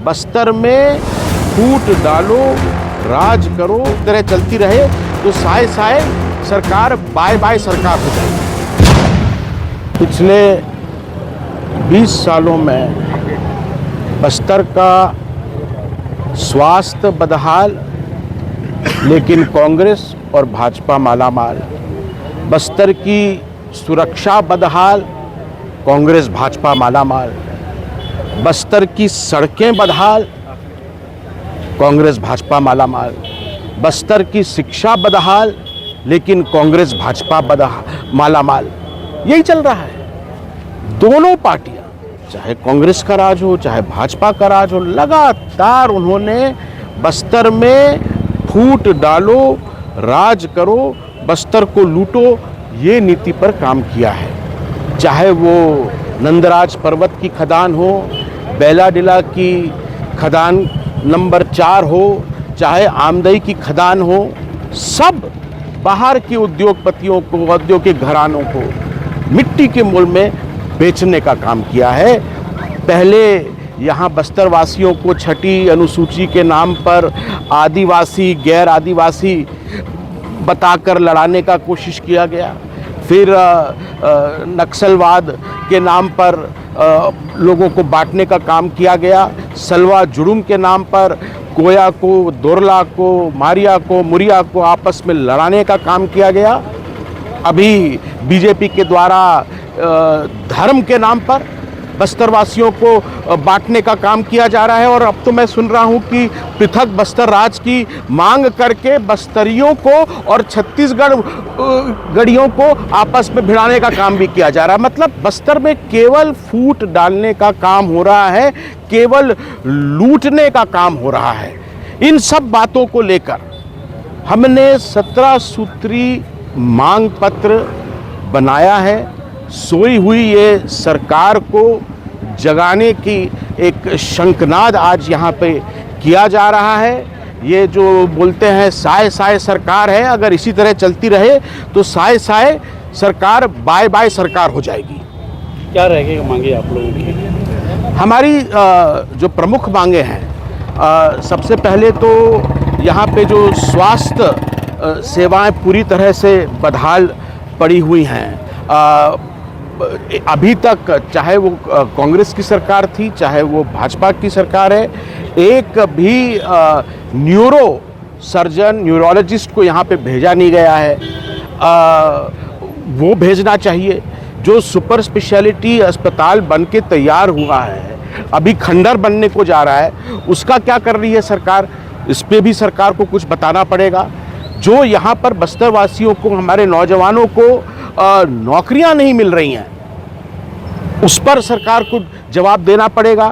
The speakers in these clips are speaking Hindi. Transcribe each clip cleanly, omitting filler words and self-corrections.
बस्तर में फूट डालो, राज करो, तरह चलती रहे तो साए साए सरकार बाय बाय सरकार हो जाएगी। पिछले 20 सालों में बस्तर का स्वास्थ्य बदहाल, लेकिन कांग्रेस और भाजपा मालामाल। बस्तर की सुरक्षा बदहाल, कांग्रेस भाजपा मालामाल। बस्तर की सड़कें बदहाल, कांग्रेस भाजपा मालामाल। बस्तर की शिक्षा बदहाल, लेकिन कांग्रेस भाजपा मालामाल। यही चल रहा है। दोनों पार्टियां, चाहे कांग्रेस का राज हो चाहे भाजपा का राज हो, लगातार उन्होंने बस्तर में फूट डालो, राज करो, बस्तर को लूटो, ये नीति पर काम किया है। चाहे वो नंदराज पर्वत की खदान हो, बेलाडिला की खदान नंबर 4 हो, चाहे आमदई की खदान हो, सब बाहर के उद्योगपतियों को, औद्योगिक घरानों को मिट्टी के मोल में बेचने का काम किया है। पहले यहाँ बस्तर वासियों को छठी अनुसूची के नाम पर आदिवासी, गैर आदिवासी बताकर लड़ाने का कोशिश किया गया। फिर नक्सलवाद के नाम पर लोगों को बांटने का काम किया गया। सलवा जुड़ुम के नाम पर कोया को, दोरला को, मारिया को, मुरिया को आपस में लड़ाने का काम किया गया। अभी बीजेपी के द्वारा धर्म के नाम पर बस्तरवासियों को बांटने का काम किया जा रहा है। और अब तो मैं सुन रहा हूं कि पृथक बस्तर राज की मांग करके बस्तरियों को और छत्तीसगढ़ गढ़ियों को आपस में भिड़ाने का काम भी किया जा रहा है। मतलब बस्तर में केवल फूट डालने का काम हो रहा है, केवल लूटने का काम हो रहा है। इन सब बातों को लेकर हमने 17 सूत्री मांग पत्र बनाया है। सोई हुई ये सरकार को जगाने की एक शंखनाद आज यहाँ पे किया जा रहा है। ये जो बोलते हैं साए साए सरकार है, अगर इसी तरह चलती रहे तो साए साए सरकार बाय बाय सरकार हो जाएगी। क्या रहेगी मांगे आप लोगों की? हमारी जो प्रमुख मांगे हैं, सबसे पहले तो यहाँ पे जो स्वास्थ्य सेवाएं पूरी तरह से बदहाल पड़ी हुई हैं। अभी तक चाहे वो कांग्रेस की सरकार थी, चाहे वो भाजपा की सरकार है, एक भी न्यूरो सर्जन, न्यूरोलॉजिस्ट को यहाँ पे भेजा नहीं गया है। वो भेजना चाहिए। जो सुपर स्पेशलिटी अस्पताल बन के तैयार हुआ है, अभी खंडर बनने को जा रहा है, उसका क्या कर रही है सरकार? इस पे भी सरकार को कुछ बताना पड़ेगा। जो यहाँ पर बस्तर वासियों को, हमारे नौजवानों को नौकरियां नहीं मिल रही हैं, उस पर सरकार को जवाब देना पड़ेगा।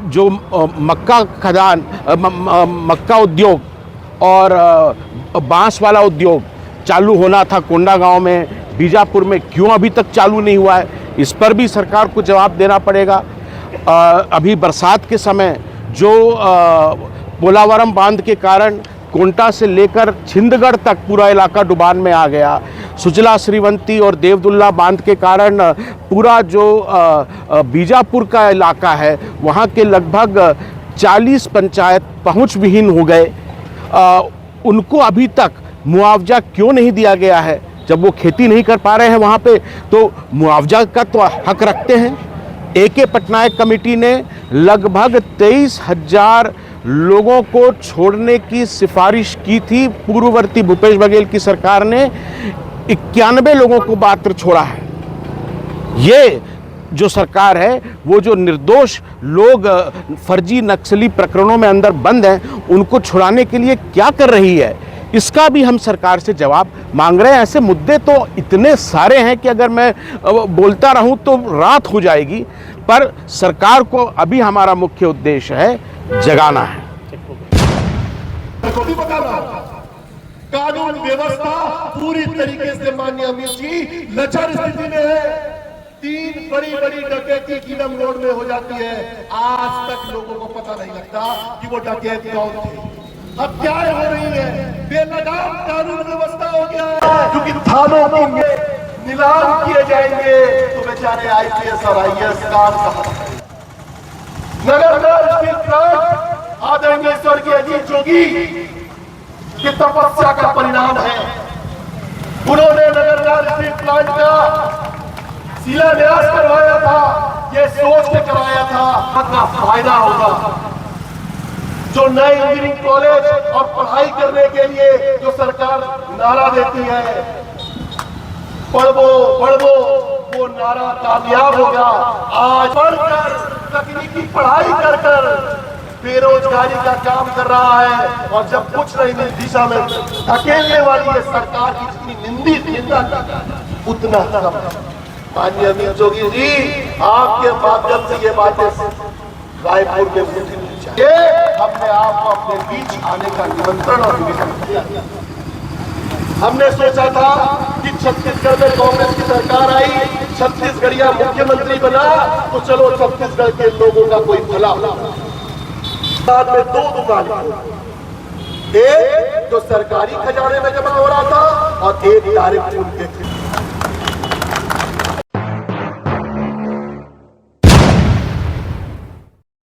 जो मक्का खदान, मक्का उद्योग और बांस वाला उद्योग चालू होना था कोंडागांव में, बीजापुर में, क्यों अभी तक चालू नहीं हुआ है, इस पर भी सरकार को जवाब देना पड़ेगा। अभी बरसात के समय जो पोलावरम बांध के कारण कोंटा से लेकर छिंदगढ़ तक पूरा इलाका डुबान में आ गया। सुजला श्रीवंती और देवदुल्ला बांध के कारण पूरा जो बीजापुर का इलाका है, वहाँ के लगभग 40 पंचायत पहुँच विहीन हो गए। उनको अभी तक मुआवजा क्यों नहीं दिया गया है? जब वो खेती नहीं कर पा रहे हैं वहाँ पे, तो मुआवजा का तो हक रखते हैं। AK पटनायक कमेटी ने लगभग 23,000 लोगों को छोड़ने की सिफारिश की थी। पूर्ववर्ती भूपेश बघेल की सरकार ने 91 लोगों को मात्र छोड़ा है। ये जो सरकार है, वो जो निर्दोष लोग फर्जी नक्सली प्रकरणों में अंदर बंद हैं, उनको छुड़ाने के लिए क्या कर रही है, इसका भी हम सरकार से जवाब मांग रहे हैं। ऐसे मुद्दे तो इतने सारे हैं कि अगर मैं बोलता रहूं तो रात हो जाएगी, पर सरकार को अभी हमारा मुख्य उद्देश्य है जगाना है। कानून व्यवस्था पूरी तरीके से माननीय अमित जी लचर स्थिति में है। 3 बड़ी बड़ी डकैती कीलम रोड में हो जाती है, आज तक लोगों को पता नहीं लगता कि वो डकैत कौन थी। हत्याएं हो रही है, बेलगाम कानून व्यवस्था हो गया है, क्योंकि थानों को नीलाम किए जाएंगे तो बेचारे IPS और IAS काम नगर आदरणीय स्वर्गीय अजीत जोगी की तपस्या का परिणाम है। उन्होंने नगरनार स्टील प्लांट का शिलान्यास करवाया था, ये सोच के करवाया था का फायदा होगा। जो नए इंजीनियरिंग कॉलेज और पढ़ाई करने के लिए जो सरकार नारा देती है, पढ़ो पढ़ो, वो नारा कामयाब होगा। आज पढ़कर तकनीकी पढ़ाई कर बेरोजगारी का काम कर रहा है, और जब कुछ नहीं मिल दिशा में धकेलने वाली है सरकार की जितनी निंदा उतना कम। माननीय अमित जोगी जी, आपके माध्यम से ये बातें रायपुर में उठनी चाहिए। हमने आपको अपने बीच आने का निमंत्रण और निवेदन किया। हमने सोचा था कि छत्तीसगढ़ में कांग्रेस की सरकार आई, छत्तीसगढ़िया मुख्यमंत्री बना, तो चलो छत्तीसगढ़ के लोगों का कोई भला होगा। साथ में 2 दुकान, एक जो सरकारी खजाने में जमा हो रहा था और एक डायरेक्ट उनके